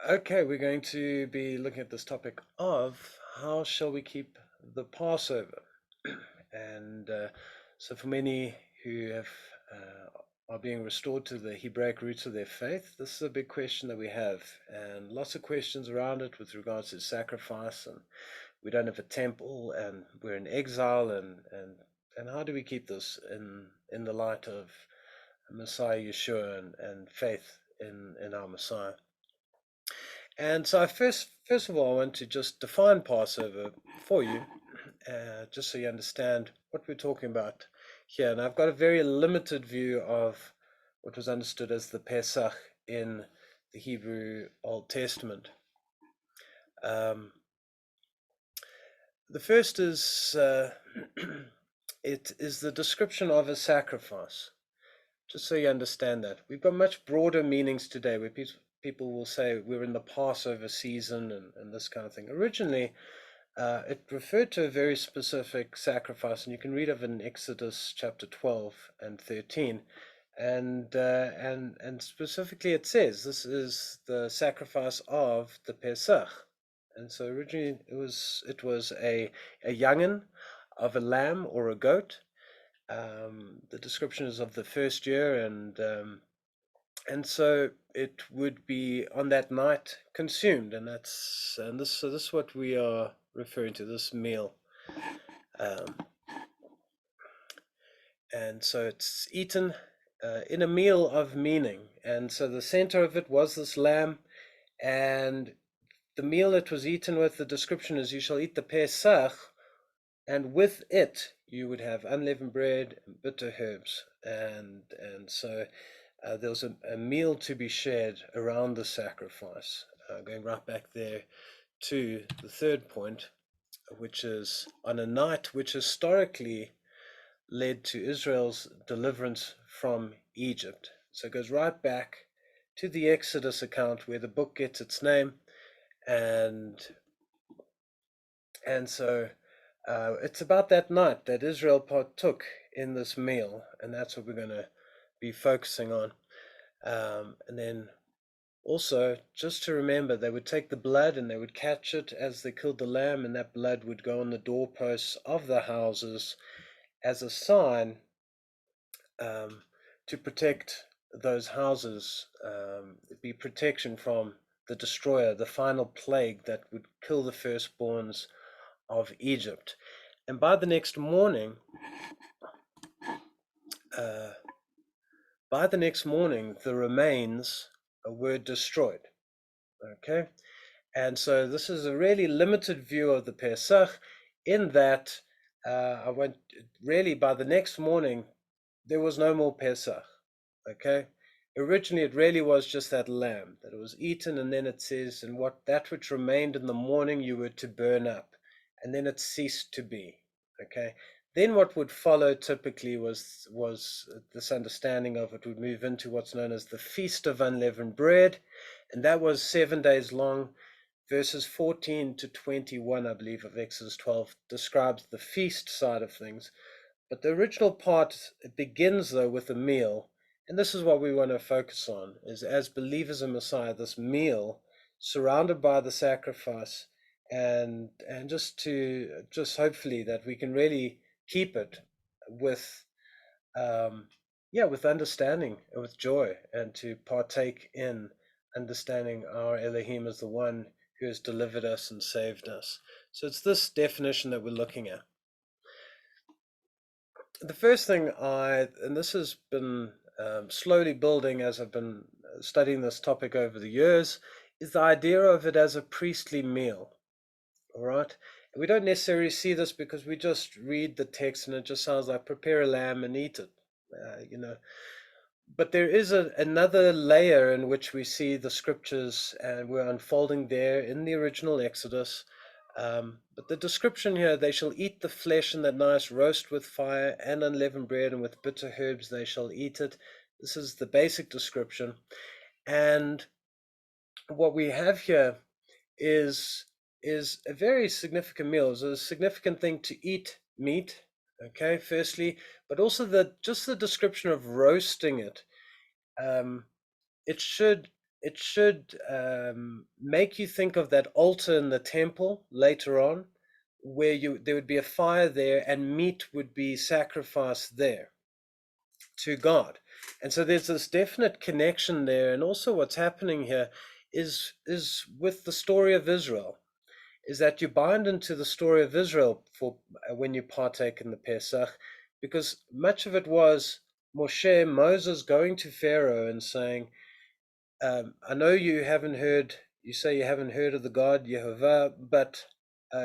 Okay, we're going to be looking at this topic of how shall we keep the Passover. And so, for many who are being restored to the Hebraic roots of their faith, this is a big question that we have, and lots of questions around it with regards to sacrifice. And we don't have a temple, and we're in exile, and how do we keep this in the light of Messiah Yeshua and faith in our Messiah? And so first of all, I want to just define Passover for you, just so you understand what we're talking about here. And I've got a very limited view of what was understood as the Pesach in the Hebrew Old Testament. Um, the first is it is the description of a sacrifice. Just so you understand that. We've got much broader meanings today where people will say we're in the Passover season and this kind of thing. Originally, it referred to a very specific sacrifice, and you can read of it in Exodus chapter 12 and 13. And specifically it says this is the sacrifice of the Pesach. And so originally it was a young'un of a lamb or a goat. The description is of the first year, and so it would be on that night consumed, and this is what we are referring to, this meal. Um, and so it's eaten in a meal of meaning, and so the center of it was this lamb, and the meal it was eaten with, the description is you shall eat the Pesach, and with it you would have unleavened bread and bitter herbs, and so there was a meal to be shared around the sacrifice. Going right back there to the third point, which is on a night which historically led to Israel's deliverance from Egypt. So it goes right back to the Exodus account where the book gets its name, and so it's about that night that Israel partook in this meal, and that's what we're going to be focusing on. And then also, just to remember, they would take the blood and they would catch it as they killed the lamb, and that blood would go on the doorposts of the houses as a sign um, to protect those houses, be protection from the destroyer, the final plague that would kill the firstborns of Egypt. And by the next morning, uh, the remains were destroyed. Okay, and so this is a really limited view of the Pesach, in that I went really by the next morning there was no more Pesach. Okay, originally it really was just that lamb that it was eaten, and then it says, and what that which remained in the morning you were to burn up, and then it ceased to be. Okay, then what would follow typically was this understanding of it would move into what's known as the Feast of Unleavened Bread, and that was 7 days long. Verses 14 to 21, I believe, of Exodus 12 describes the feast side of things. But the original part, it begins though with a meal, and this is what we want to focus on: is as believers in Messiah, this meal surrounded by the sacrifice, and just hopefully that we can really keep it with with understanding and with joy, and to partake in understanding our Elohim as the one who has delivered us and saved us. So it's this definition that we're looking at. The first thing and this has been slowly building as I've been studying this topic over the years, is the idea of it as a priestly meal. All right. We don't necessarily see this because we just read the text and it just sounds like prepare a lamb and eat it, But there is another layer in which we see the scriptures, and we're unfolding there in the original Exodus. But the description here, they shall eat the flesh in that nice roast with fire and unleavened bread, and with bitter herbs they shall eat it. This is the basic description. And what we have here is a very significant meal. It's a significant thing to eat meat, okay, firstly, but also just the description of roasting it. It should it should make you think of that altar in the temple later on, where there would be a fire there and meat would be sacrificed there to God. And so there's this definite connection there. And also what's happening here is with the story of Israel, is that you bind into the story of Israel for when you partake in the Pesach, because much of it was Moses going to Pharaoh and saying, I know you say you haven't heard of the God Yehovah, but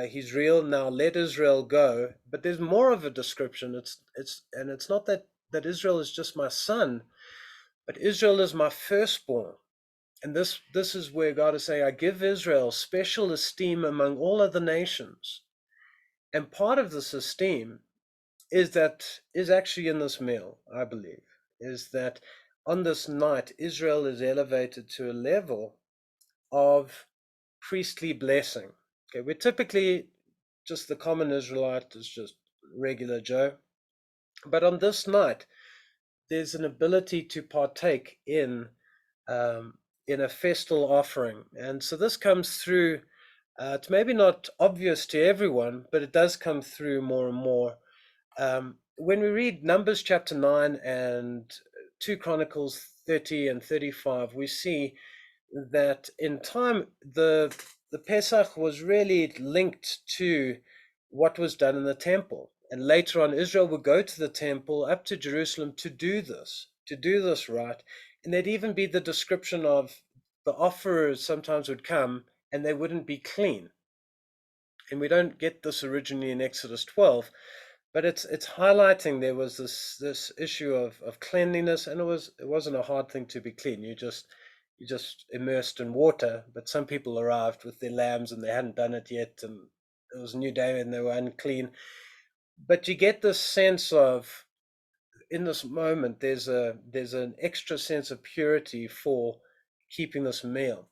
he's real. Now let Israel go. But there's more of a description. It's not that Israel is just my son, but Israel is my firstborn. And this is where God is saying, I give Israel special esteem among all other nations. And part of this esteem is actually in this meal, I believe, is that on this night, Israel is elevated to a level of priestly blessing. Okay, we're typically just the common Israelite is just regular Joe. But on this night, there's an ability to partake um, in a festal offering. And so this comes through, it's maybe not obvious to everyone, but it does come through more and more. When we read Numbers chapter 9 and 2 Chronicles 30 and 35, we see that in time the Pesach was really linked to what was done in the temple. And later on, Israel would go to the temple up to Jerusalem to do this right. And there'd even be the description of the offerers sometimes would come and they wouldn't be clean. And we don't get this originally in Exodus 12, but it's highlighting there was this issue of cleanliness, and it wasn't a hard thing to be clean. You just immersed in water, but some people arrived with their lambs and they hadn't done it yet, and it was a new day and they were unclean. But you get this sense of, in this moment, there's an extra sense of purity for keeping this meal.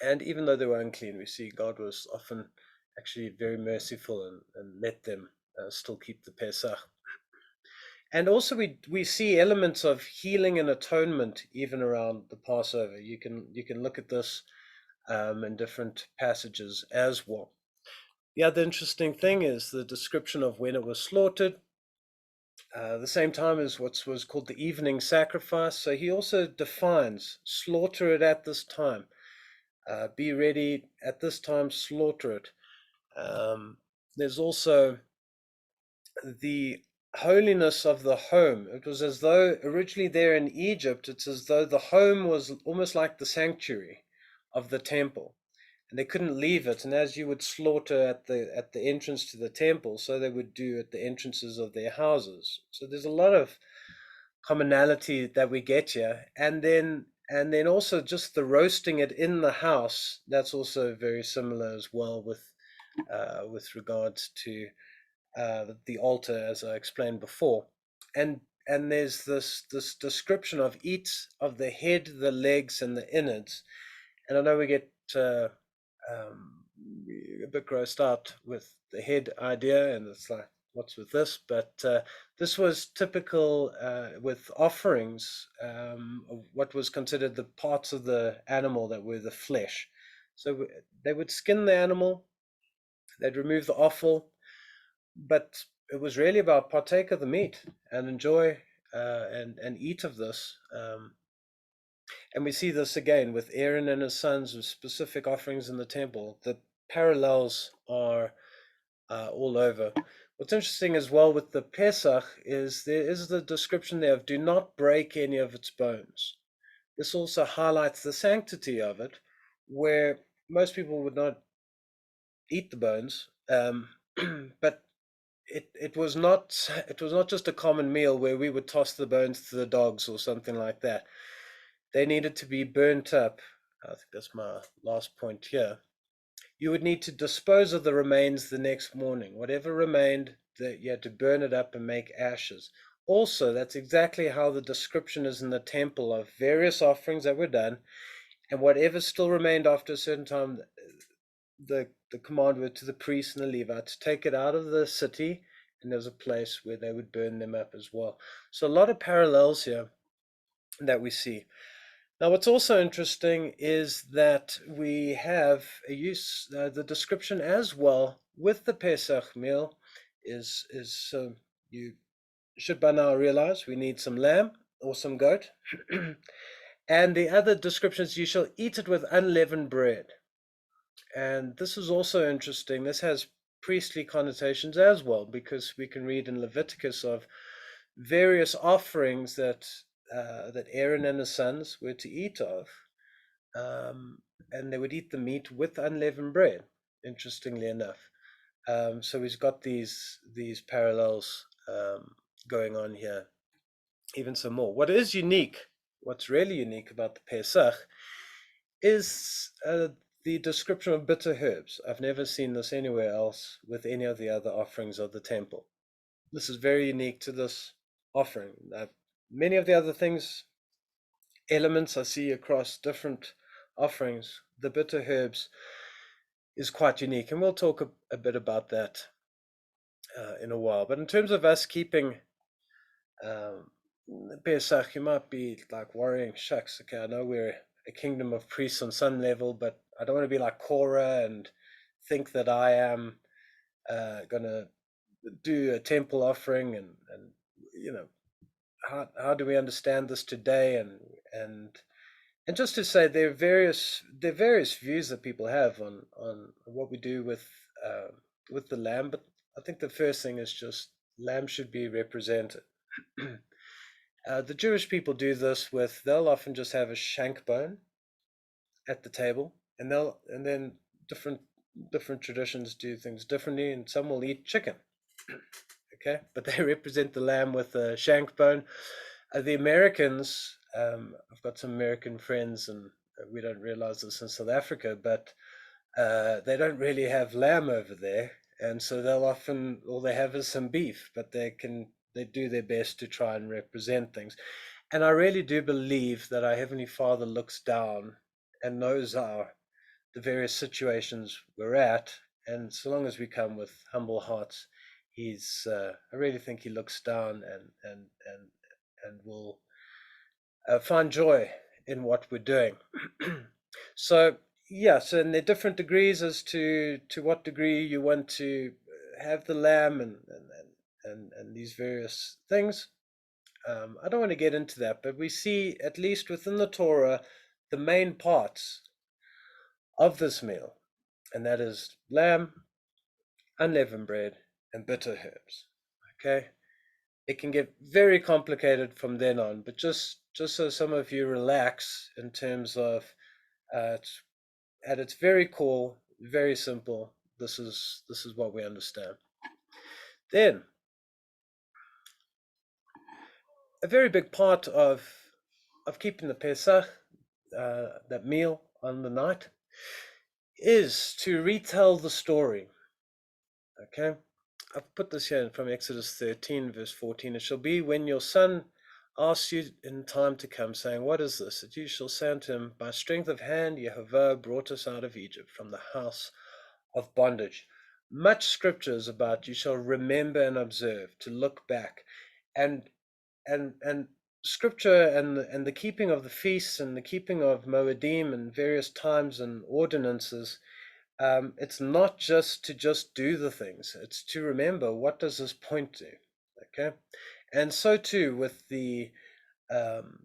And even though they were unclean, we see God was often actually very merciful and let them still keep the Pesach. And also we see elements of healing and atonement even around the Passover. You can look at this in different passages as well. The other interesting thing is the description of when it was slaughtered. The same time as what was called the evening sacrifice. So he also defines slaughter it at this time. Be ready at this time, slaughter it. There's also the holiness of the home. It was as though originally there in Egypt, it's as though the home was almost like the sanctuary of the temple, and they couldn't leave it. And as you would slaughter at the entrance to the temple, so they would do at the entrances of their houses. So there's a lot of commonality that we get here, and then also just the roasting it in the house. That's also very similar as well with regards to the altar, as I explained before. And there's this description of eat of the head, the legs, and the innards. And I know we get um, a bit grossed out with the head idea, and it's like, what's with this? But this was typical with offerings of what was considered the parts of the animal that were the flesh. So they would skin the animal, they'd remove the offal, but it was really about partake of the meat and enjoy and eat of this. And we see this again with Aaron and his sons with specific offerings in the temple. The parallels are all over. What's interesting as well with the Pesach is there is the description there of do not break any of its bones. This also highlights the sanctity of it, where most people would not eat the bones, but it was not just a common meal where we would toss the bones to the dogs or something like that. They needed to be burnt up. I think that's my last point here. You would need to dispose of the remains the next morning. Whatever remained, that you had to burn it up and make ashes. Also, that's exactly how the description is in the temple of various offerings that were done, and whatever still remained after a certain time, the command were to the priests and the Levites to take it out of the city, and there's a place where they would burn them up as well. So a lot of parallels here that we see. Now, what's also interesting is that we have a use, the description as well with the Pesach meal is you should by now realize we need some lamb or some goat. And the other description is you shall eat it with unleavened bread. And this is also interesting. This has priestly connotations as well, because we can read in Leviticus of various offerings that Aaron and his sons were to eat of, and they would eat the meat with unleavened bread. Interestingly enough, so we've got these parallels going on here, even some more. What is unique, what's really unique about the Pesach is the description of bitter herbs. I've never seen this anywhere else with any of the other offerings of the temple. This is very unique to this offering. Many of the other things, elements I see across different offerings, the bitter herbs is quite unique, and we'll talk a bit about that in a while. But in terms of us keeping um, Pesach, you might be like worrying, shucks, okay, I know we're a kingdom of priests on some level, but I don't want to be like Korah and think that I am going to do a temple offering, and you know, how do we understand this today? And just to say, there are various views that people have on what we do with the lamb, but I think the first thing is just lamb should be represented. The Jewish people do this with, they'll often just have a shank bone at the table, and then different traditions do things differently, and some will eat chicken. Okay, but they represent the lamb with a shank bone. The Americans, I've got some American friends, and we don't realize this in South Africa, but they don't really have lamb over there, and so they'll often, all they have is some beef, but they do their best to try and represent things. And I really do believe that our Heavenly Father looks down and knows the various situations we're at, and so long as we come with humble hearts, I really think He looks down and will find joy in what we're doing. So yeah, so in the different degrees as to what degree you want to have the lamb and these various things. I don't want to get into that, but we see, at least within the Torah, the main parts of this meal, and that is lamb, unleavened bread, and bitter herbs. Okay, it can get very complicated from then on, but just so some of you relax in terms of it's, at its very core, very simple. This is what we understand. Then a very big part of keeping the Pesach, that meal on the night, is to retell the story. Okay, I've put this here from Exodus 13, verse 14. It shall be when your son asks you in time to come, saying, what is this? That you shall say unto him, by strength of hand, Yehovah brought us out of Egypt, from the house of bondage. Much scriptures about you shall remember and observe, to look back. And scripture and the keeping of the feasts and the keeping of Moedim and various times and ordinances, it's not just to just do the things, it's to remember, what does this point to? Okay, and so too um,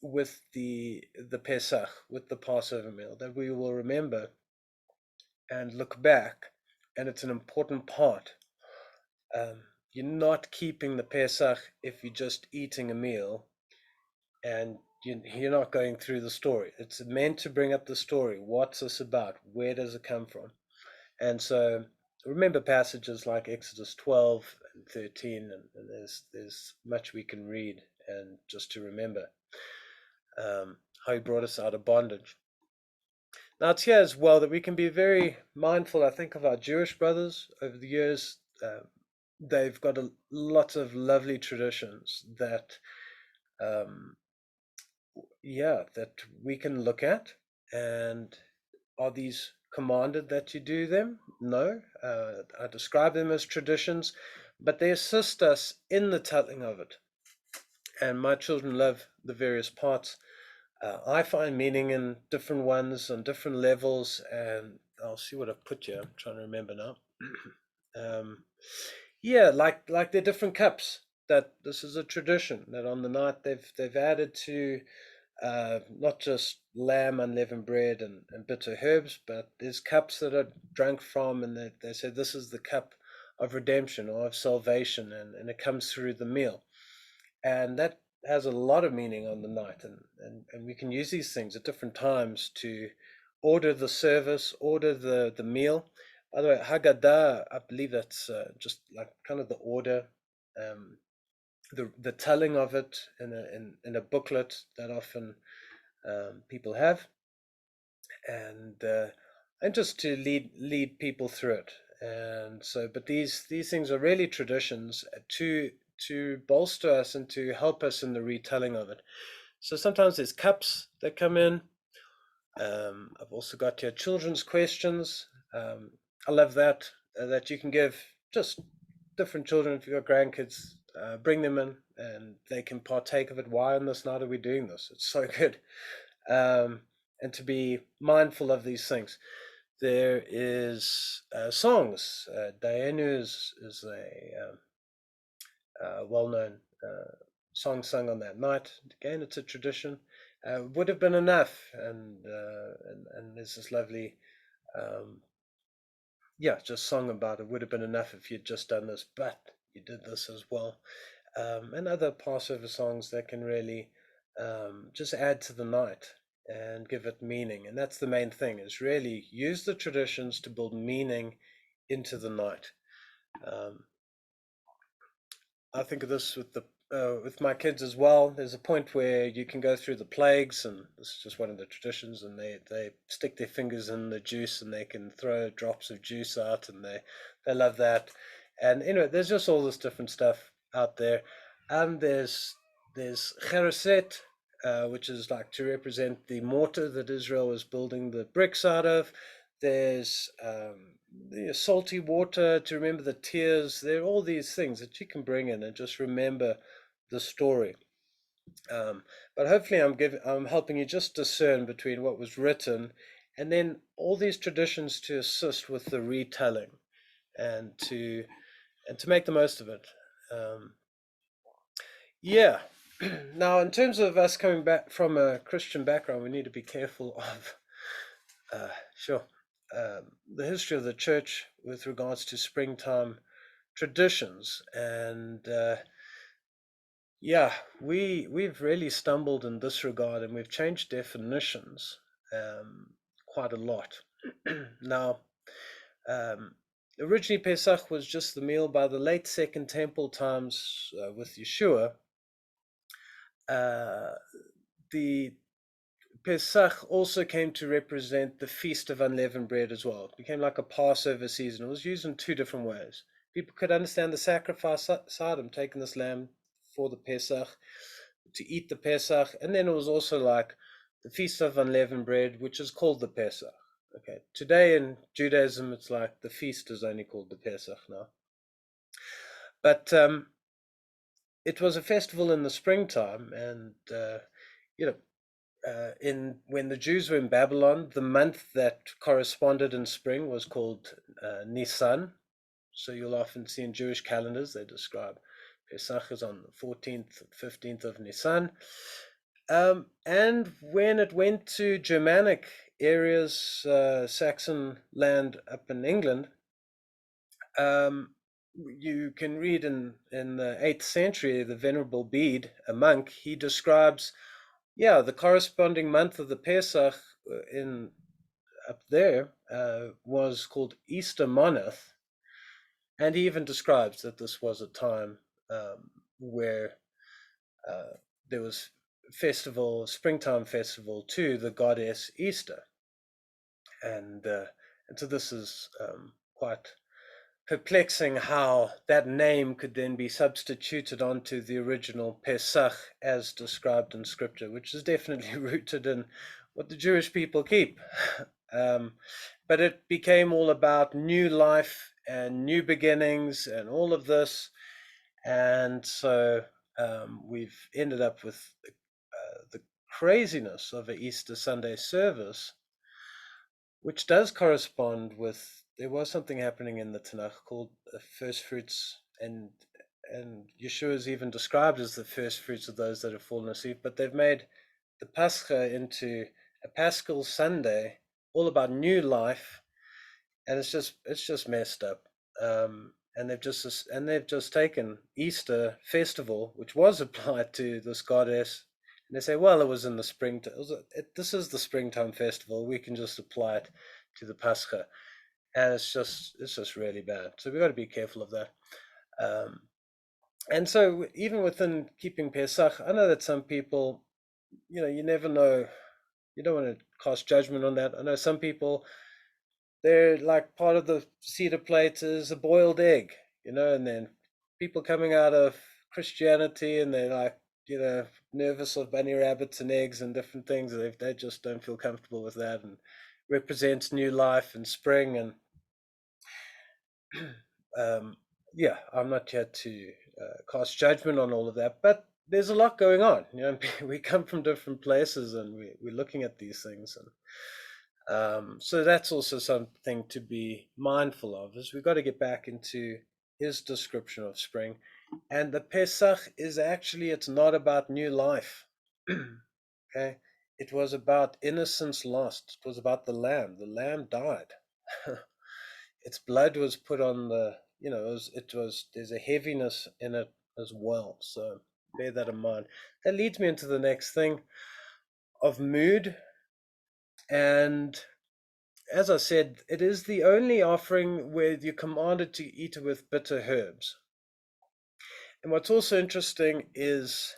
with the Pesach, with the Passover meal, that we will remember and look back, and it's an important part. You're not keeping the Pesach if you're just eating a meal and you're not going through the story. It's meant to bring up the story. What's this about? Where does it come from? And so remember passages like Exodus 12 and 13, and there's much we can read and just to remember how He brought us out of bondage. Now it's here as well that we can be very mindful, I think, of our Jewish brothers over the years. They've got a lot of lovely traditions that that we can look at. And are these commanded that you do them? No. I describe them as traditions, but they assist us in the telling of it. And my children love the various parts I find meaning in different ones on different levels, and I'll see what I've put here. I'm trying to remember now. um, yeah, like they're different cups. That this is a tradition that on the night they've added to not just lamb, unleavened bread, and bitter herbs, but there's cups that are drunk from, and they say this is the cup of redemption or of salvation, and it comes through the meal. And that has a lot of meaning on the night, and we can use these things at different times to order the service, order the meal. By the way, Haggadah, I believe that's just like kind of the order, um, the telling of it in a booklet that often people have, and and just to lead people through it. And so, but these things are really traditions to bolster us and to help us in the retelling of it. So sometimes there's cups that come in. I've also got your children's questions. I love that you can give just different children. If you've got grandkids, bring them in and they can partake of it. Why on this night are we doing this? It's so good. Um, and to be mindful of these things. There is songs. Dayenu is a well-known song sung on that night. Again, it's a tradition. Would have been enough, and there's this lovely, um, yeah, just song about it. Would have been enough if you'd just done this, but you did this as well. And other Passover songs that can really just add to the night and give it meaning. And that's the main thing: is really use the traditions to build meaning into the night. Um, I think of this with my kids as well. There's a point where you can go through the plagues, and this is just one of the traditions. And they stick their fingers in the juice, and they can throw drops of juice out, and they love that. And there's just all this different stuff out there. And there's chereset, which is like to represent the mortar that Israel was building the bricks out of. There's the salty water to remember the tears. There are all these things that you can bring in and just remember the story. Um, but hopefully, I'm helping you just discern between what was written, and then all these traditions to assist with the retelling and to make the most of it. Um, yeah. Now, in terms of us coming back from a Christian background, we need to be careful of sure. The history of the church with regards to springtime traditions, and yeah, we've really stumbled in this regard, and we've changed definitions quite a lot. Now, um, originally Pesach was just the meal by the late Second Temple times with Yeshua. Uh, the Pesach also came to represent the Feast of Unleavened Bread as well. It became like a Passover season. It was used in two different ways. People could understand the sacrifice side of taking this lamb for the Pesach, to eat the Pesach, and then it was also like the Feast of Unleavened Bread, which is called the Pesach. Okay, today in Judaism, it's like the feast is only called the Pesach now. But it was a festival in the springtime, and you know, in when the Jews were in Babylon, the month that corresponded in spring was called Nisan. So you'll often see in Jewish calendars they describe Pesach is on the 14th, 15th of Nisan. And when it went to Germanic areas, Saxon land up in England, um, you can read in the 8th century, the Venerable Bede, a monk, he describes, yeah, the corresponding month of the Pesach in up there was called Easter Moneth, and he even describes that this was a time where uh, there was springtime festival to the goddess Easter, and and so this is quite perplexing how that name could then be substituted onto the original Pesach as described in Scripture, which is definitely rooted in what the Jewish people keep. Um, but it became all about new life and new beginnings and all of this. And so we've ended up with the craziness of an Easter Sunday service, which does correspond with, there was something happening in the Tanakh called first fruits, and Yeshua is even described as the first fruits of those that have fallen asleep. But they've made the Pascha into a Paschal Sunday, all about new life, and it's just messed up. And they've just taken Easter festival, which was applied to this goddess, and they say, well, it was in the spring. This is the springtime festival. We can just apply it to the Pascha, and it's just really bad. So we've got to be careful of that. Um, and so even within keeping Pesach, I know that some people, you never know. You don't want to cast judgment on that. I know some people, they're like part of the Seder plate is a boiled egg, and then people coming out of Christianity and they're like, nervous of bunny rabbits and eggs and different things. They just don't feel comfortable with that, and represents new life and spring. And um, yeah, I'm not here to cast judgment on all of that, but there's a lot going on. We come from different places and we're looking at these things. And so that's also something to be mindful of, is we've got to get back into his description of spring. And the Pesach is actually, it's not about new life. Okay? It was about innocence lost. It was about the lamb. The lamb died. Its blood was put on there's a heaviness in it as well. So bear that in mind. That leads me into the next thing of mood. And as I said, it is the only offering where you're commanded to eat it with bitter herbs. And what's also interesting is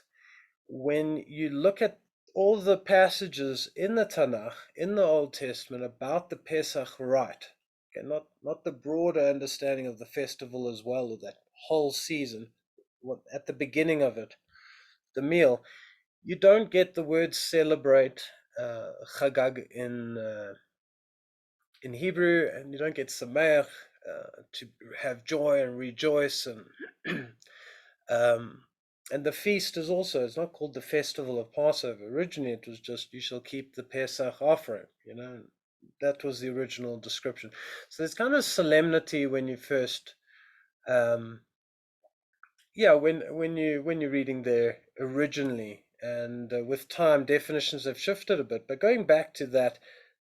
when you look at all the passages in the Tanakh, in the Old Testament, about the Pesach rite, okay, not the broader understanding of the festival as well, or that whole season, at the beginning of it, the meal, you don't get the word celebrate, chagag, in Hebrew, and you don't get sameach, to have joy and rejoice, um, and the feast is also, it's not called the festival of Passover. Originally it was just, you shall keep the Pesach offering, that was the original description. So there's kind of solemnity when you first, when you're reading there originally, and with time definitions have shifted a bit, but going back to that,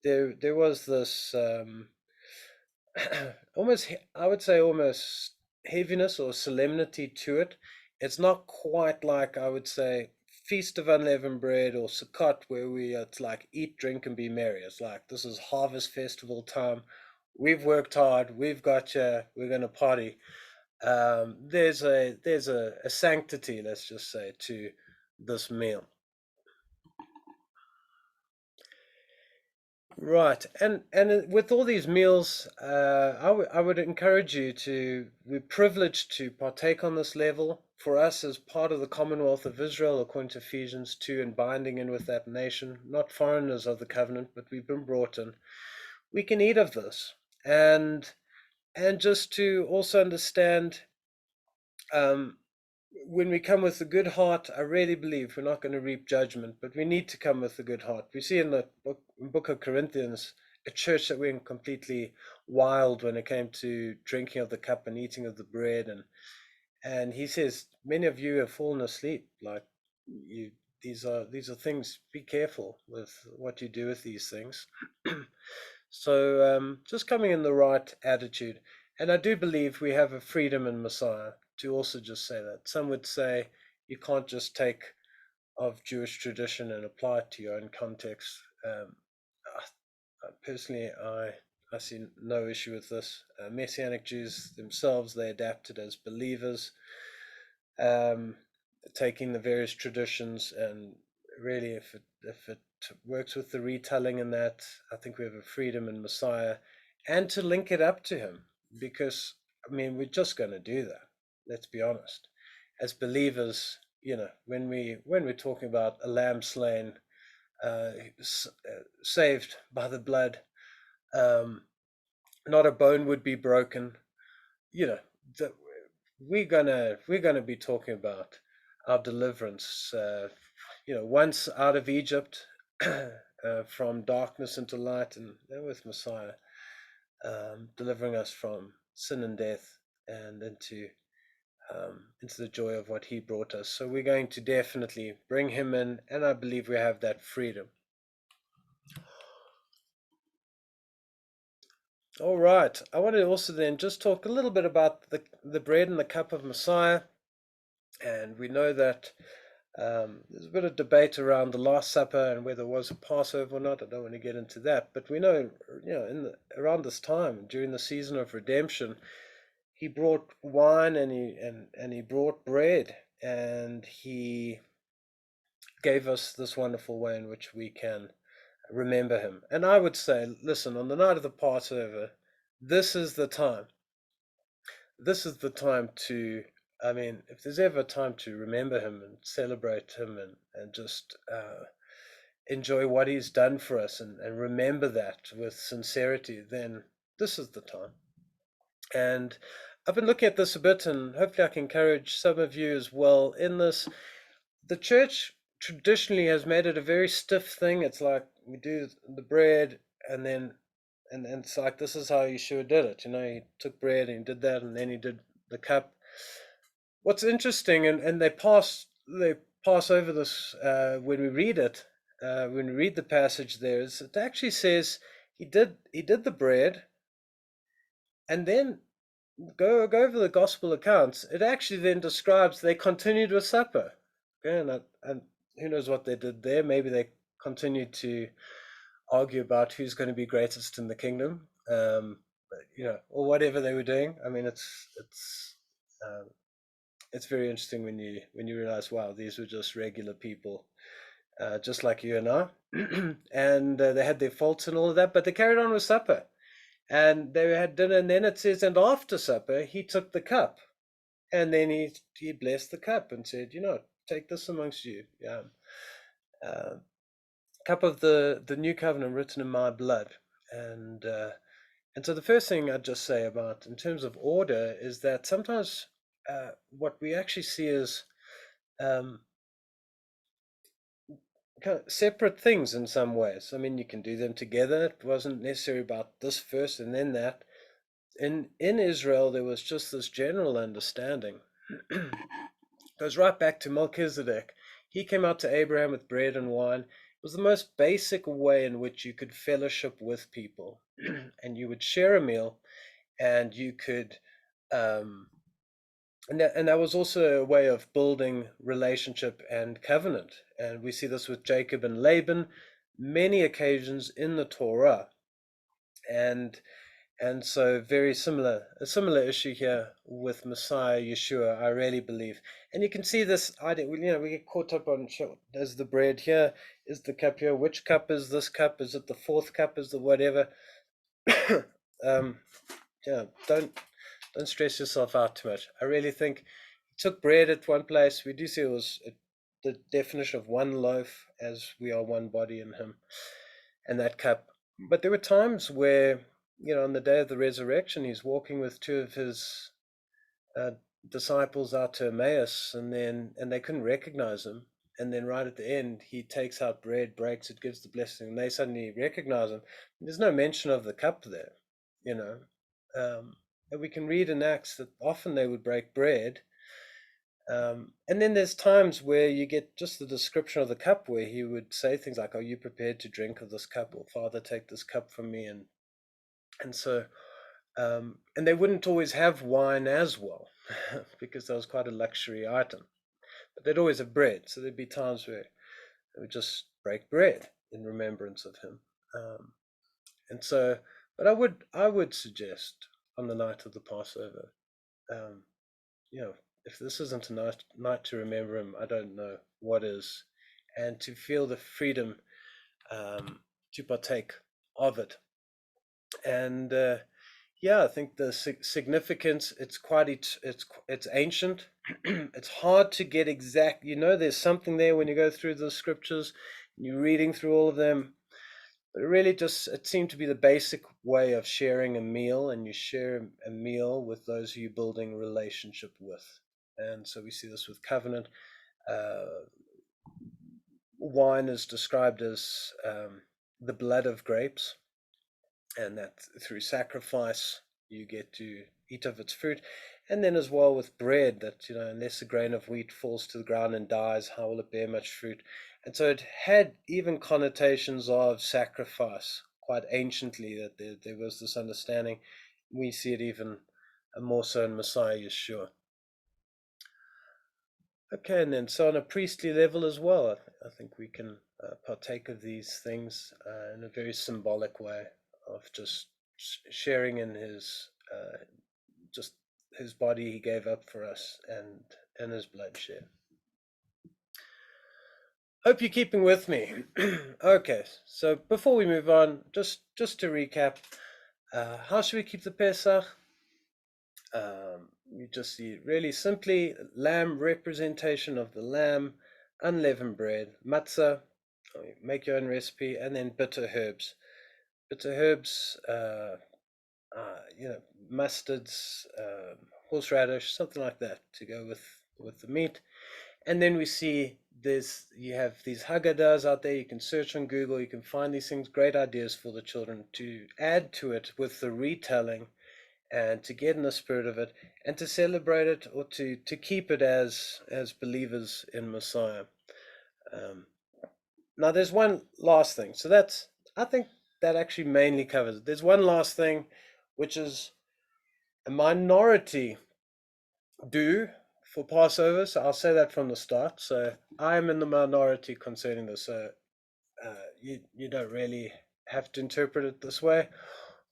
there was this almost, I would say, almost heaviness or solemnity to it. It's not quite like, I would say, Feast of Unleavened Bread or Sukkot, where it's like eat, drink, and be merry. It's like, this is harvest festival time. We've worked hard. We've got you. We're going to party. There's a sanctity, let's just say, to this meal. Right, and with all these meals, I would encourage you to, we're privileged to partake on this level. For us, as part of the Commonwealth of Israel, according to Ephesians 2, and binding in with that nation, not foreigners of the covenant, but we've been brought in. We can eat of this, and just to also understand, um, when we come with a good heart, I really believe we're not going to reap judgment, but we need to come with a good heart. We see in the book of Corinthians a church that went completely wild when it came to drinking of the cup and eating of the bread, and he says, many of you have fallen asleep. Like, you, these are things. Be careful with what you do with these things. So just coming in the right attitude. And I do believe we have a freedom in Messiah to also just say that. Some would say you can't just take of Jewish tradition and apply it to your own context. Personally, I see no issue with this. Messianic Jews themselves, they adapted as believers, um, taking the various traditions, and really, if it works with the retelling and that, I think we have a freedom in Messiah, and to link it up to Him, because I mean, we're just going to do that. Let's be honest. As believers, when we're talking about a lamb slain, uh, saved by the blood, um, not a bone would be broken. You know, that we're gonna be talking about our deliverance. once out of Egypt, from darkness into light, and with Messiah, delivering us from sin and death and into the joy of what he brought us. So we're going to definitely bring him in, and I believe we have that freedom. All right. I want to also then just talk a little bit about the bread and the cup of Messiah. And we know that there's a bit of debate around the Last Supper and whether it was a Passover or not. I don't want to get into that. But we know, around this time, during the season of redemption, he brought wine and he brought bread, and he gave us this wonderful way in which we can remember him. And I would say, listen, on the night of the Passover, this is the time. This is the time to, I mean, if there's ever a time to remember him and celebrate him and just enjoy what he's done for us and remember that with sincerity, then this is the time. And I've been looking at this a bit, and hopefully I can encourage some of you as well in this. The church traditionally has made it a very stiff thing. It's like we do the bread, and then and it's like this is how Yeshua did it. He took bread and he did that, and then he did the cup. What's interesting, and they pass over this when we read it, when we read the passage there, is it actually says he did the bread, and then go over the gospel accounts. It actually then describes they continued with supper. Okay, and who knows what they did there? Maybe they continued to argue about who's going to be greatest in the kingdom, or whatever they were doing. I mean, um, it's very interesting when you realize, wow, these were just regular people, just like you and I, and they had their faults and all of that, but they carried on with supper, and they had dinner. And then it says, and after supper, he took the cup, and then he blessed the cup and said, take this amongst you. Yeah. Uh, Cup of the new covenant written in my blood. And so the first thing I'd just say about in terms of order is that sometimes what we actually see is um, kind of separate things in some ways. I mean, you can do them together. It wasn't necessarily about this first and then that. In Israel, there was just this general understanding. Goes right back to Melchizedek. He came out to Abraham with bread and wine. It was the most basic way in which you could fellowship with people, and you would share a meal, and you could, um, and that was also a way of building relationship and covenant. And we see this with Jacob and Laban, many occasions in the Torah, and and so a similar issue here with Messiah Yeshua, I really believe. And you can see this idea, we get caught up on, there's the bread here, is the cup here, which cup is this cup? Is it the fourth cup? Is the whatever? um, yeah, don't stress yourself out too much. I really think he took bread at one place. We do see it was the definition of one loaf, as we are one body in him, and that cup. But there were times where, on the day of the resurrection, he's walking with two of his uh, disciples out to Emmaus, and they couldn't recognize him. And then right at the end, he takes out bread, breaks it, gives the blessing, and they suddenly recognize him. There's no mention of the cup there, you know. And we can read in Acts that often they would break bread. And then there's times where you get just the description of the cup where he would say things like, "Are you prepared to drink of this cup?" Or, "Father, take this cup from me." And so, and they wouldn't always have wine as well because that was quite a luxury item. But they'd always have bread. So there'd be times where they would just break bread in remembrance of him. Um, and so, but I would suggest on the night of the Passover, um, if this isn't a night to remember him, I don't know what is, and to feel the freedom um, to partake of it. And yeah, I think the significance, it's ancient. It's hard to get exact. There's something there when you go through the scriptures, and you're reading through all of them. But it seemed to be the basic way of sharing a meal, and you share a meal with those who you're building relationship with. And so we see this with covenant. Uh, wine is described as the blood of grapes, and that through sacrifice you get to eat of its fruit. And then as well with bread, that unless a grain of wheat falls to the ground and dies, how will it bear much fruit? And so it had even connotations of sacrifice quite anciently, that there was this understanding. We see it even more so in Messiah Yeshua. Okay, and then so on a priestly level as well, I think we can partake of these things in a very symbolic way of just sharing in his just his body he gave up for us, and his blood shed. Hope you're keeping with me. Okay, so before we move on, just to recap, how should we keep the Pesach? You just see really simply lamb, representation of the lamb, unleavened bread, matzah, make your own recipe, and then bitter herbs. Bitter herbs, mustards, horseradish, something like that to go with the meat. And then we see you have these Haggadahs out there. You can search on Google. You can find these things, great ideas for the children to add to it with the retelling, and to get in the spirit of it, and to celebrate it, or to keep it as believers in Messiah. Now there's one last thing. So I think that actually mainly covers it. There's one last thing, which is a minority do for Passover. So I'll say that from the start. So I'm in the minority concerning this. So you don't really have to interpret it this way.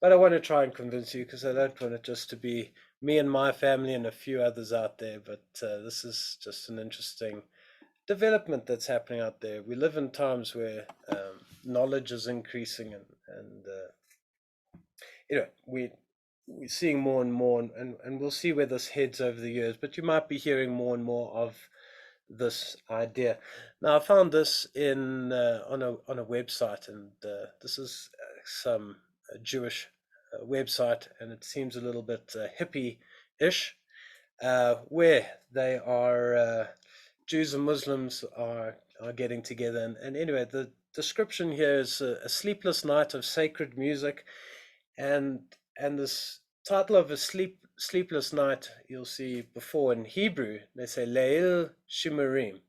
But I want to try and convince you, because I don't want it just to be me and my family and a few others out there. But this is just an interesting development that's happening out there. We live in times where knowledge is increasing, and we're seeing more and more, and we'll see where this heads over the years. But you might be hearing more and more of this idea. Now, I found this on a website, and this is some Jewish website, and it seems a little bit hippie-ish, where they are Jews and Muslims are getting together. And anyway, the description here is a sleepless night of sacred music, and this title of a sleepless night, you'll see before in Hebrew they say Leil Shimurim,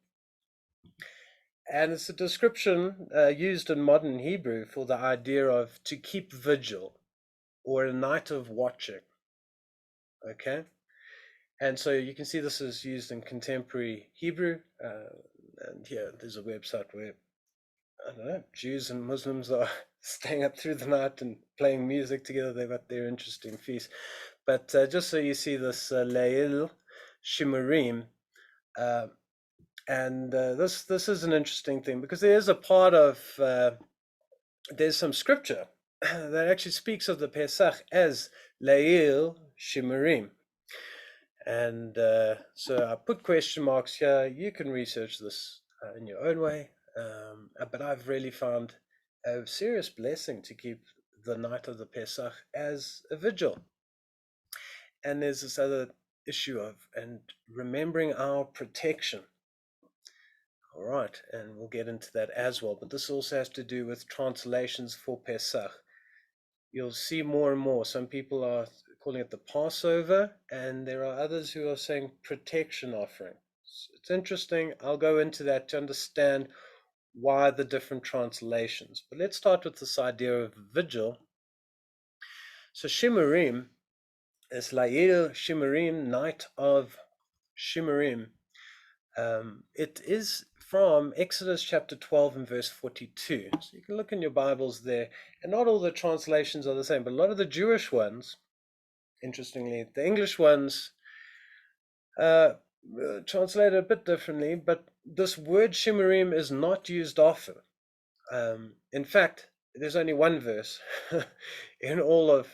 and it's a description used in modern Hebrew for the idea of to keep vigil, or a night of watching. Okay, and so you can see this is used in contemporary Hebrew, and here there's a website where, I don't know, Jews and Muslims are staying up through the night and playing music together. They've got their interesting feast. But just so you see this Leil Shimurim, and this is an interesting thing, because there is a part of there's some scripture that actually speaks of the Pesach as Leil Shimurim. And so I put question marks here. You can research this in your own way. But I've really found a serious blessing to keep the night of the Pesach as a vigil. And there's this other issue of and remembering our protection. All right, and we'll get into that as well. But this also has to do with translations for Pesach. You'll see more and more. Some people are calling it the Passover, and there are others who are saying protection offering. It's interesting. I'll go into that to understand why the different translations. But let's start with this idea of vigil. So Shimurim is Layel Shimurim, night of Shimurim. It is from Exodus chapter 12 and verse 42. So you can look in your Bibles there, and not all the translations are the same, but a lot of the Jewish ones, interestingly, the English ones translated a bit differently, but this word Shimurim is not used often. In fact, there's only one verse in all of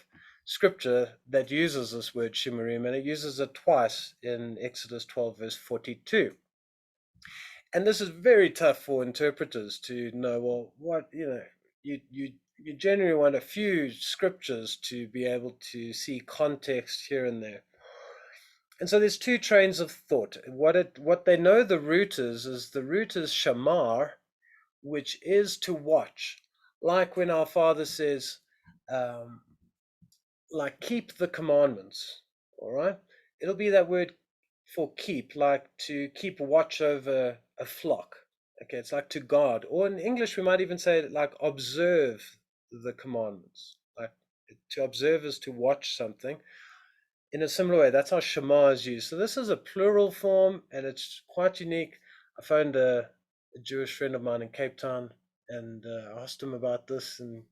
Scripture that uses this word Shimurim, and it uses it twice in Exodus 12 verse 42. And this is very tough for interpreters to know, well, what, you generally want a few scriptures to be able to see context here and there. And so there's two trains of thought. What they know the root is the root is shamar, which is to watch. Like when our Father says, um, like, keep the commandments, all right? It'll be that word for keep, like to keep watch over a flock. Okay, it's like to guard. Or in English, we might even say like observe the commandments. Like to observe is to watch something. In a similar way, that's how Shema is used. So this is a plural form, and it's quite unique. I found a Jewish friend of mine in Cape Town, and asked him about this, and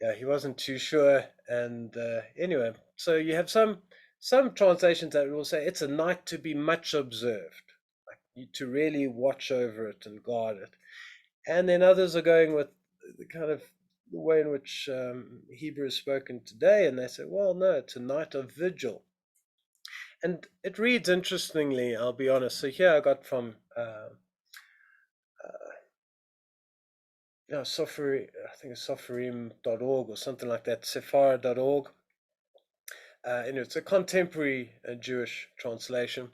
yeah, he wasn't too sure. And anyway, so you have some translations that will say it's a night to be much observed, like to really watch over it and guard it. And then others are going with the kind of the way in which Hebrew is spoken today, and they say, well, no, it's a night of vigil. And it reads interestingly, I'll be honest. So here I got from Sofari, I think it's Sofarim.org or something like that, Sephara.org. And it's a contemporary Jewish translation.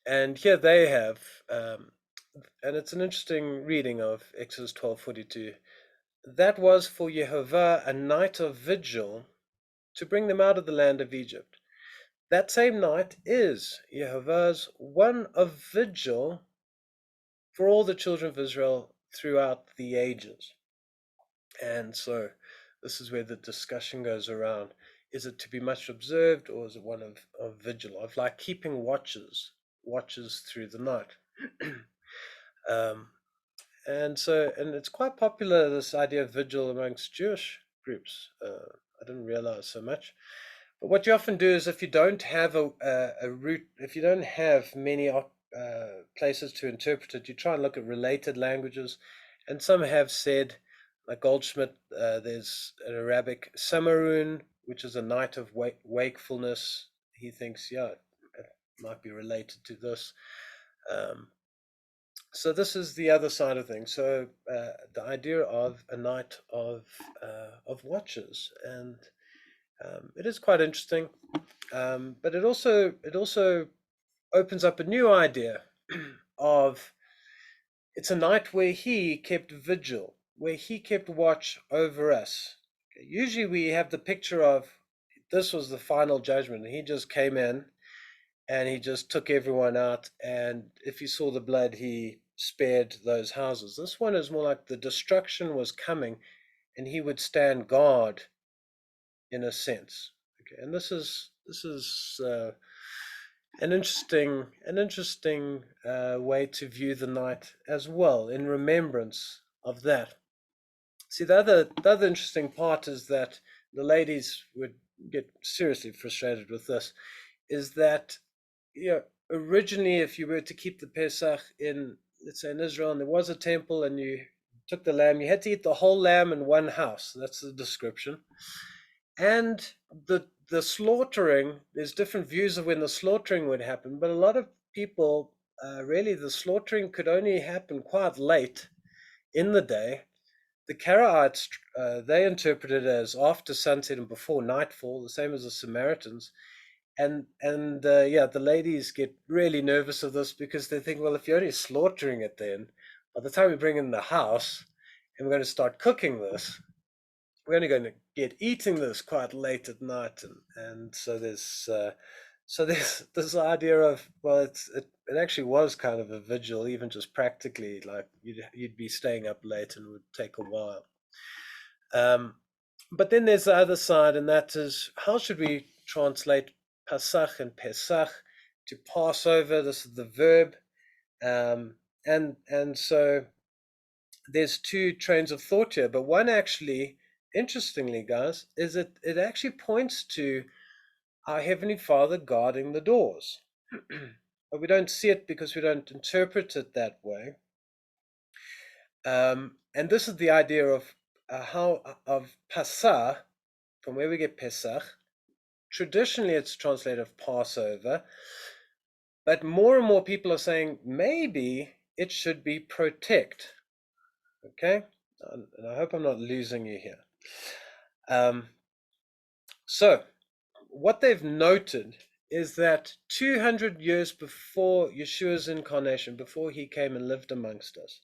And here they have, and it's an interesting reading of Exodus 12:42. That was for Yehovah a night of vigil to bring them out of the land of Egypt. That same night is Yehovah's one of vigil for all the children of Israel throughout the ages. And so this is where the discussion goes around. Is it to be much observed, or is it one of vigil, of like keeping watches through the night? um, and it's quite popular, this idea of vigil amongst Jewish groups. I didn't realize so much. But what you often do is, if you don't have a route, if you don't have many places to interpret it, you try and look at related languages. And some have said, like Goldschmidt, there's an Arabic Samaroon, which is a night of wakefulness. He thinks, yeah, it might be related to this. So this is the other side of things. So the idea of a night of watches, and it is quite interesting, but it also opens up a new idea of it's a night where he kept vigil, where he kept watch over us. Usually we have the picture of this was the final judgment, and he just came in and he just took everyone out, and if he saw the blood, he spared those houses. This one is more like the destruction was coming, and he would stand guard, in a sense. Okay, and this is an interesting way to view the night as well, in remembrance of that. See, the other interesting part is that the ladies would get seriously frustrated with this. Is that, originally, if you were to keep the Pesach in, let's say, in Israel, and there was a temple, and you took the lamb, you had to eat the whole lamb in one house. That's the description. And the slaughtering, there's different views of when the slaughtering would happen, but a lot of people, really, the slaughtering could only happen quite late in the day. The Karaites, they interpret it as after sunset and before nightfall, the same as the Samaritans. And yeah, the ladies get really nervous of this, because they think, well, if you're only slaughtering it, then by the time we bring it in the house and we're going to start cooking this, we're only going to get eating this quite late at night. And so there's this idea of, well, it actually was kind of a vigil, even just practically, like you'd be staying up late and it would take a while. But then there's the other side, and that is, how should we translate Pasach and Pesach to Passover? This is the verb. And so there's two trains of thought here, but one actually, interestingly, guys, is it actually points to our Heavenly Father guarding the doors. But we don't see it because we don't interpret it that way. And this is the idea of of Pasach, from where we get Pesach. Traditionally, it's translated of Passover, but more and more people are saying maybe it should be protect. Okay, and I hope I'm not losing you here. So what they've noted is that 200 years before Yeshua's incarnation, before he came and lived amongst us,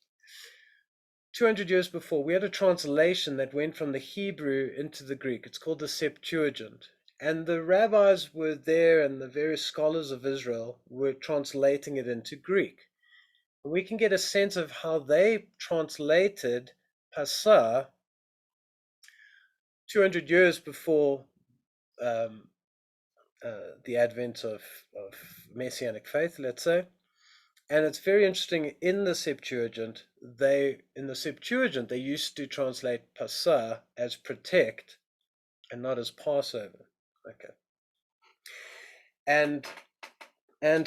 200 years before, we had a translation that went from the Hebrew into the Greek. It's called the Septuagint. And the rabbis were there, and the various scholars of Israel were translating it into Greek. And we can get a sense of how they translated Passover 200 years before um, the advent of Messianic faith, let's say. And it's very interesting, in the Septuagint, they used to translate Passover as protect and not as Passover. Okay. And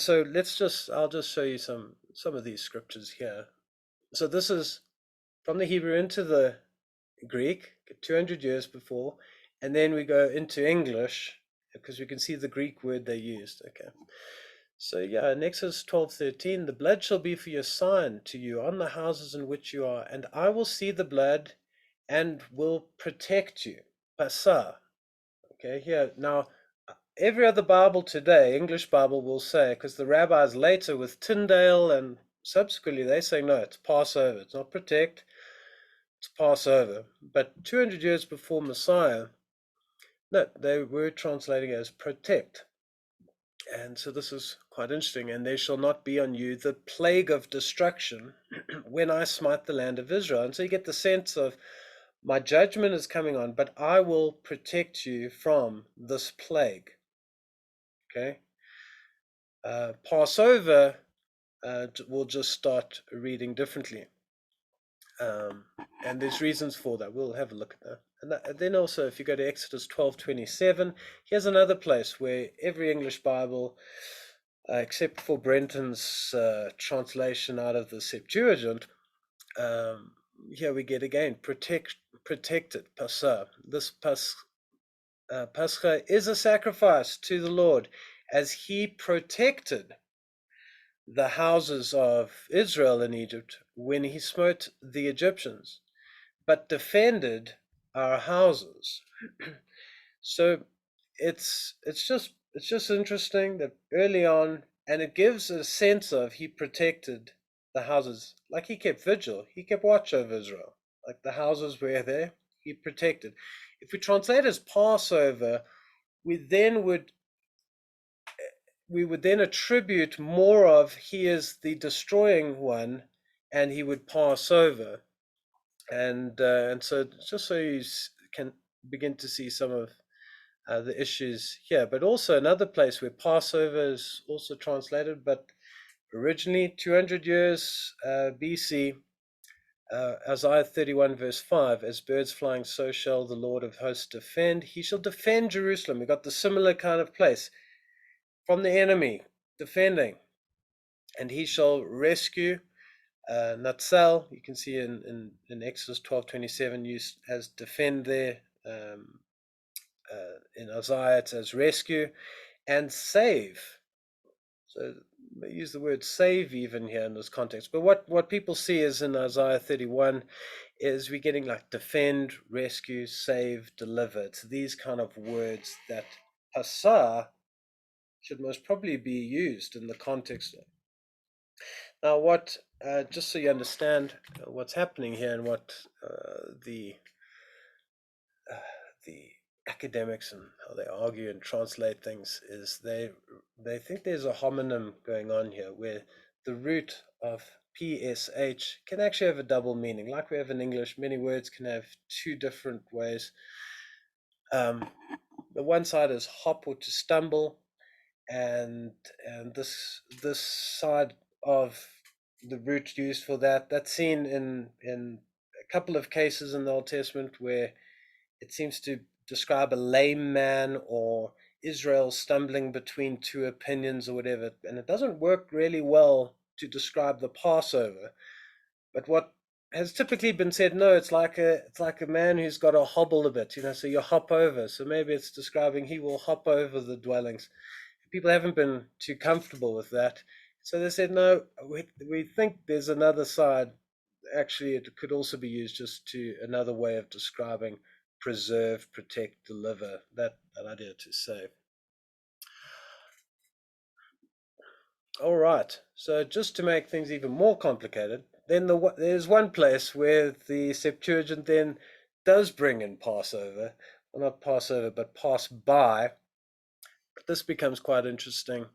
so I'll just show you some of these scriptures here. So this is from the Hebrew into the Greek, 200 years before, and then we go into English because we can see the Greek word they used. Okay. So yeah, in Exodus 12:13, the blood shall be for your sign to you on the houses in which you are, and I will see the blood and will protect you. Pasa. Okay, here now every other Bible today, English Bible, will say, because the rabbis later with Tyndale and subsequently they say no, it's Passover, it's not protect, it's Passover. But 200 years before Messiah, no, they were translating it as protect. And so this is quite interesting. And there shall not be on you the plague of destruction when I smite the land of Israel. And so you get the sense of my judgment is coming on, but I will protect you from this plague. Okay. Passover, we'll just start reading differently. And there's reasons for that. We'll have a look at that. And then also, if you go to Exodus 12:27, here's another place where every English Bible, except for Brenton's translation out of the Septuagint, here we get again protected Passover. This Pascha is a sacrifice to the Lord, as He protected the houses of Israel in Egypt when He smote the Egyptians, but defended our houses. So it's just interesting that early on, and it gives a sense of He protected the houses, like He kept vigil, He kept watch over Israel, like the houses were there, He protected. If we translate as Passover, we would then attribute more of He is the destroying one, and He would pass over. And so just so you can begin to see some of the issues here. But also another place where Passover is also translated, but originally 200 years BC, Isaiah 31 verse 5, as birds flying, so shall the Lord of hosts defend. He shall defend Jerusalem. We've got the similar kind of place from the enemy, defending. And He shall rescue. Natsal, you can see in Exodus 12:27 used as defend there. In Isaiah it's as rescue, and save. So they use the word save even here in this context. But what people see is in Isaiah 31 is we're getting like defend, rescue, save, deliver. It's these kind of words that Pasah should most probably be used in the context of. Now, just so you understand what's happening here and what the academics and how they argue and translate things is, they think there's a homonym going on here where the root of PSH can actually have a double meaning. Like we have in English, many words can have two different ways. The one side is hop or to stumble, and this side of the root used for that's seen in a couple of cases in the Old Testament where it seems to describe a lame man or Israel stumbling between two opinions or whatever, and it doesn't work really well to describe the Passover. But what has typically been said, no, it's like a man who's got to hobble a bit, so you hop over. So maybe it's describing he will hop over the dwellings. People haven't been too comfortable with that, so they said no. We think there's another side. Actually, it could also be used just to another way of describing preserve, protect, deliver, that idea to save. All right, so just to make things even more complicated, then there's one place where the Septuagint then does bring in Passover, well, not Passover, but pass by. But this becomes quite interesting,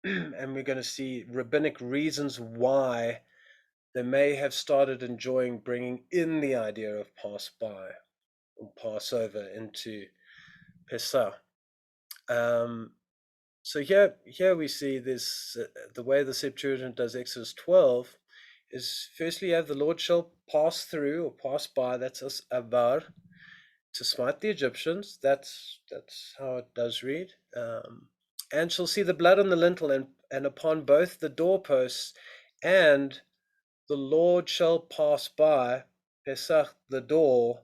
and we're going to see rabbinic reasons why they may have started enjoying bringing in the idea of pass by or Passover into Pesach. So here we see this, the way the Septuagint does Exodus 12 is firstly you have the Lord shall pass through or pass by, that's us avar, to smite the Egyptians. That's how it does read. And shall see the blood on the lintel and upon both the doorposts, and the Lord shall pass by, Pesach, the door,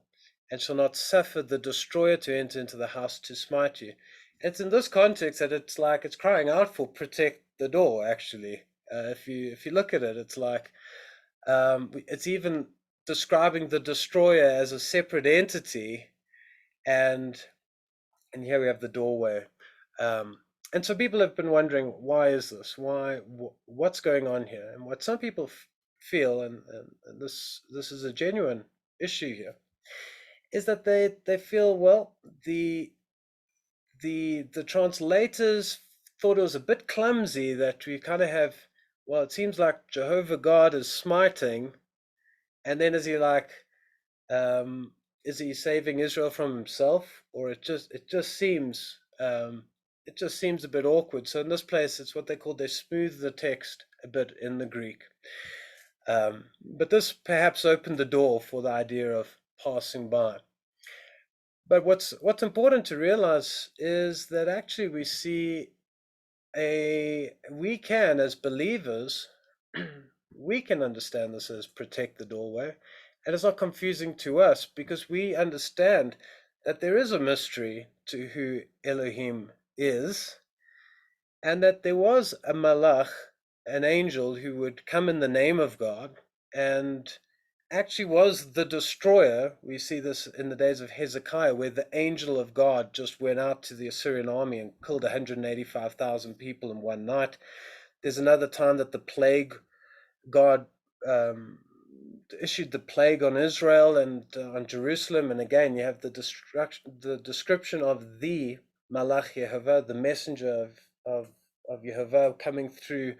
and shall not suffer the destroyer to enter into the house to smite you. It's in this context that it's like it's crying out for protect the door. Actually, if you look at it, it's like it's even describing the destroyer as a separate entity, and here we have the doorway. And so people have been wondering, why is this? What's going on here? And what some people feel, and this is a genuine issue here, is that they feel, well, the translators thought it was a bit clumsy that we kind of have, well, it seems like Jehovah God is smiting, and then um, is he saving Israel from himself, or it just seems a bit awkward. So in this place, it's what they call, they smooth the text a bit in the Greek. But this perhaps opened the door for the idea of passing by. But what's important to realize is that actually we can, as believers, we can understand this as protect the doorway, and it's not confusing to us because we understand that there is a mystery to who Elohim is, and that there was a malach, an angel who would come in the name of God and actually was the destroyer. We see this in the days of Hezekiah, where the angel of God just went out to the Assyrian army and killed 185,000 people in one night. There's another time that the plague, God issued the plague on Israel and on Jerusalem, and again you have the description of the Malach Yehovah, the messenger of Yehovah, coming through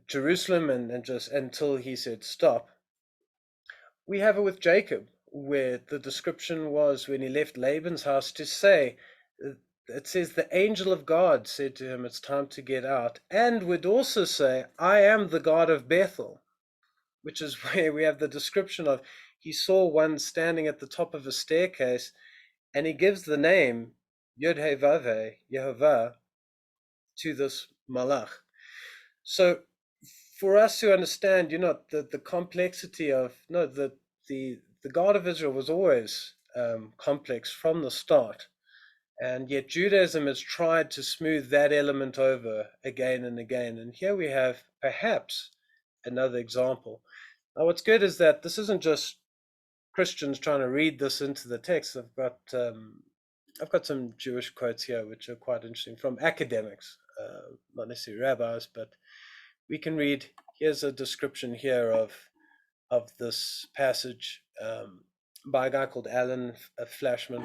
Jerusalem and just until he said stop. We have it with Jacob, where the description was when he left Laban's house to say, it says the angel of God said to him, it's time to get out, and would also say, I am the God of Bethel, which is where we have the description of, he saw one standing at the top of a staircase, and he gives the name Yod-Heh-Vav-Heh, Yehovah, to this Malach. So for us to understand, the complexity of, no, the God of Israel was always complex from the start. And yet Judaism has tried to smooth that element over again and again. And here we have perhaps another example. Now, what's good is that this isn't just Christians trying to read this into the text. I've got some Jewish quotes here which are quite interesting from academics, not necessarily rabbis, but we can read. Here's a description here of this passage by a guy called Alan Flashman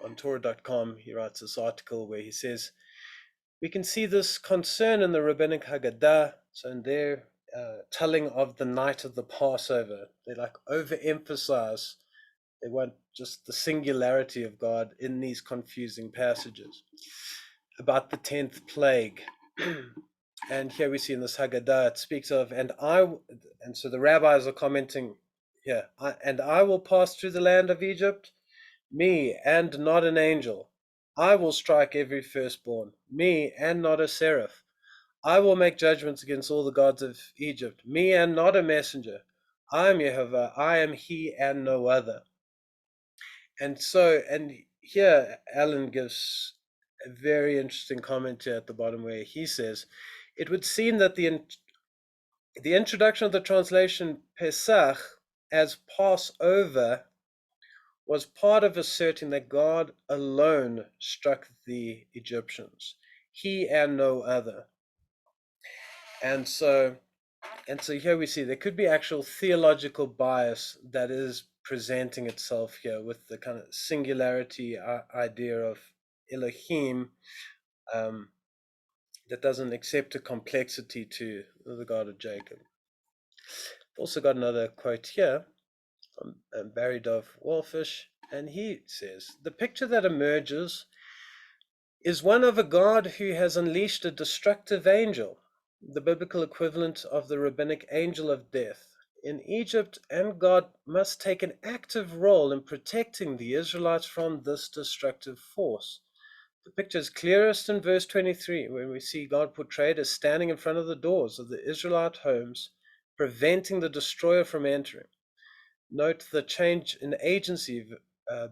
on Torah.com. He writes this article where he says, we can see this concern in the rabbinic Haggadah. So in their telling of the night of the Passover, they like overemphasize, they want just the singularity of God in these confusing passages about the 10th plague. And here we see in this Haggadah, it speaks of, and so the rabbis are commenting here, and I will pass through the land of Egypt, me and not an angel. I will strike every firstborn, me and not a seraph. I will make judgments against all the gods of Egypt, me and not a messenger. I am Yehovah, I am he and no other. And here Alan gives a very interesting comment here at the bottom where he says, it would seem that the introduction of the translation Pesach as Passover was part of asserting that God alone struck the Egyptians, he and no other. And so here we see there could be actual theological bias that is presenting itself here with the kind of singularity idea of Elohim, um, that doesn't accept a complexity to the God of Jacob. Also got another quote here from Barry Dove Wallfish, and he says, "The picture that emerges is one of a God who has unleashed a destructive angel, the biblical equivalent of the rabbinic angel of death, in Egypt, and God must take an active role in protecting the Israelites from this destructive force." The picture is clearest in verse 23, when we see God portrayed as standing in front of the doors of the Israelite homes, preventing the destroyer from entering. Note the change in agency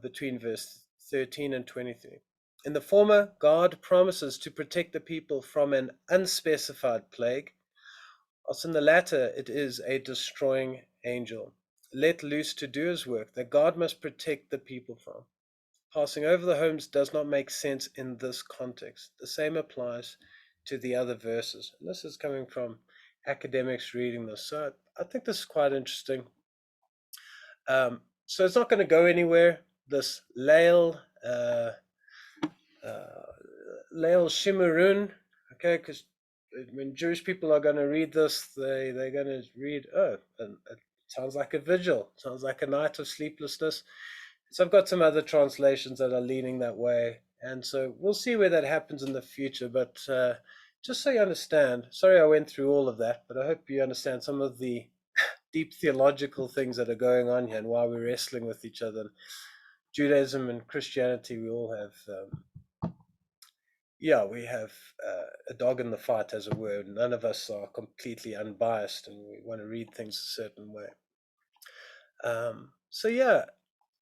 between verse 13 and 23. In the former, God promises to protect the people from an unspecified plague, whilst in the latter, it is a destroying angel, let loose to do his work, that God must protect the people from. Passing over the homes does not make sense in this context. The same applies to the other verses. And this is coming from academics reading this. So I think this is quite interesting. So it's not going to go anywhere. This Leil Shimurun, okay, because when Jewish people are going to read this, they're going to read, oh, and it sounds like a vigil, sounds like a night of sleeplessness. So I've got some other translations that are leaning that way, and so we'll see where that happens in the future. But just so you understand, sorry I went through all of that, but I hope you understand some of the deep theological things that are going on here and why we're wrestling with each other. Judaism and Christianity, we all have, we have a dog in the fight, as it were. None of us are completely unbiased, and we want to read things a certain way.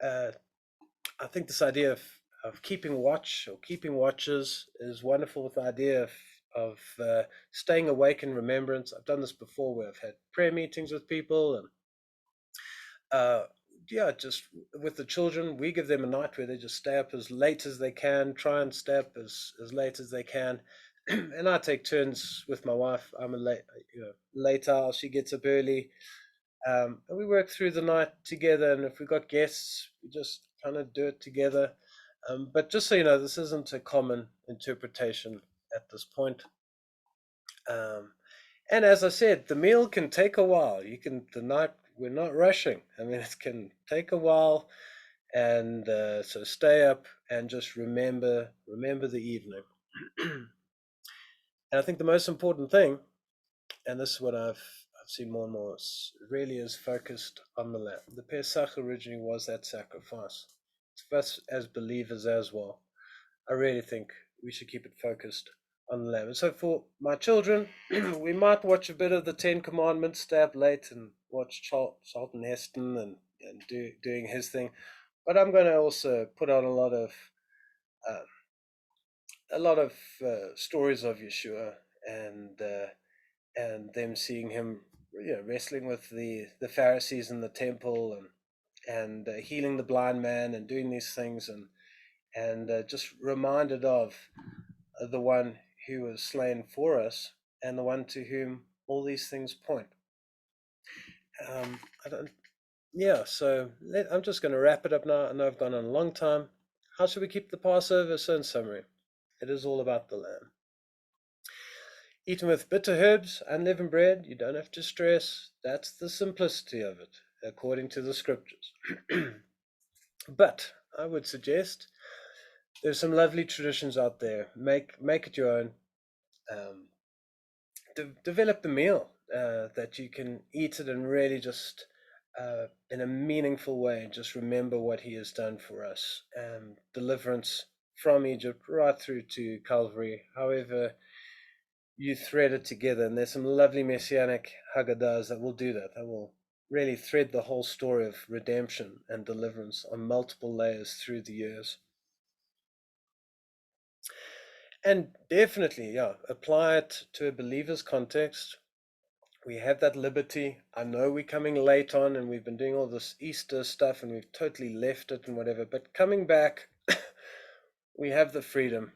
I think this idea of keeping watch or keeping watches is wonderful, with the idea of staying awake in remembrance. I've done this before where I've had prayer meetings with people, and just with the children, we give them a night where they just stay up as late as they can, try and stay up as late as they can. And I take turns with my wife. I'm a late owl. She gets up early. And we work through the night together. And if we've got guests, we just kind of do it together. But just so you know, this isn't a common interpretation at this point. And as I said, the meal can take a while. We're not rushing. I mean, it can take a while, and so stay up and just remember the evening. And I think the most important thing, and this is what I've seen more and more, really is focused on the lamb. The Pesach originally was that sacrifice. It's for us as believers as well. I really think we should keep it focused on the lamb. And so for my children, we might watch a bit of the Ten Commandments, stay up late and watch Charlton Heston and doing his thing. But I'm going to also put on a lot of stories of Yeshua, and them seeing him, wrestling with the Pharisees in the temple, and healing the blind man and doing these things, and just reminded of the one who was slain for us and the one to whom all these things point. I'm just going to wrap it up now. I know I've gone on a long time. How should we keep the Passover? So in summary, it is all about the lamb. Eaten with bitter herbs, unleavened bread, you don't have to stress. That's the simplicity of it, according to the scriptures. But I would suggest there's some lovely traditions out there. Make it your own. Develop the meal that you can eat it and really just in a meaningful way just remember what he has done for us, deliverance from Egypt right through to Calvary, however you thread it together. And there's some lovely messianic Haggadahs that will do that will really thread the whole story of redemption and deliverance on multiple layers through the years. And definitely, apply it to a believer's context. We have that liberty. I know we're coming late on and we've been doing all this Easter stuff and we've totally left it and whatever, but coming back, we have the freedom.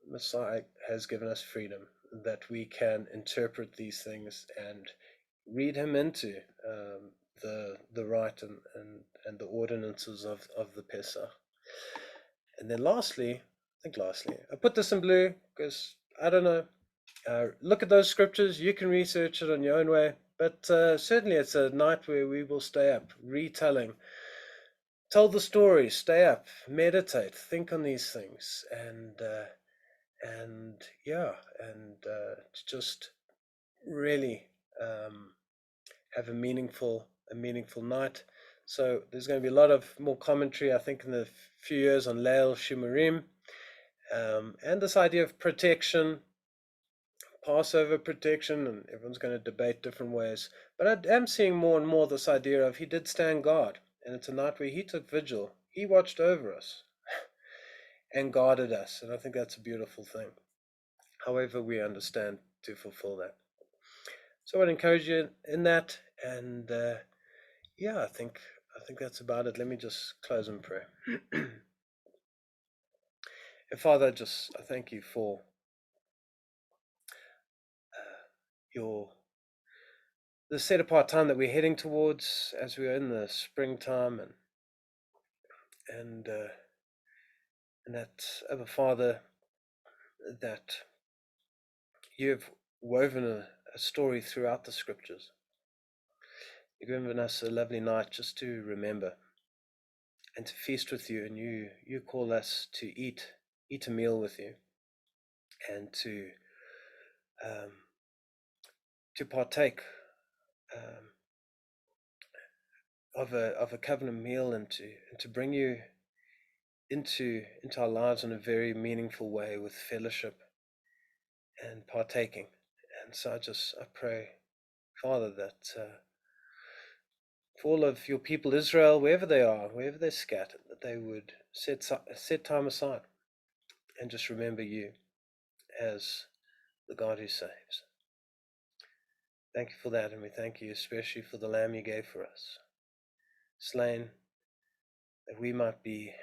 Messiah has given us freedom. that we can interpret these things and read him into the rite and the ordinances of the Pesach. And then lastly, I put this in blue because I don't know. Look at those scriptures. You can research it on your own way. But certainly it's a night where we will stay up, retelling. Tell the story, stay up, meditate, think on these things, and yeah, and to just really have a meaningful night. So there's going to be a lot of more commentary, I think, in the few years on Leil Shimurim, and this idea of protection, Passover protection, and everyone's going to debate different ways. But I am seeing more and more this idea of he did stand guard, and it's a night where he took vigil. He watched over us and guarded us, and I think that's a beautiful thing. However we understand to fulfill that. So I would encourage you in that, and yeah, I think that's about it. Let me just close in prayer. And Father, I thank you for the set apart time that we're heading towards as we are in the springtime, and that, Abba Father, that you have woven a story throughout the scriptures. You've given us a lovely night just to remember and to feast with you, and you call us to eat a meal with you, and to partake of a covenant meal, and to bring you into our lives in a very meaningful way with fellowship and partaking. And so I pray, Father, that for all of your people Israel, wherever they are, wherever they're scattered, that they would set time aside and just remember you as the God who saves. Thank you for that, and we thank you especially for the Lamb you gave for us, slain that we might be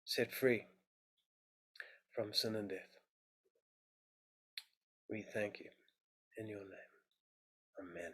set free from sin and death. We thank you in your name. Amen.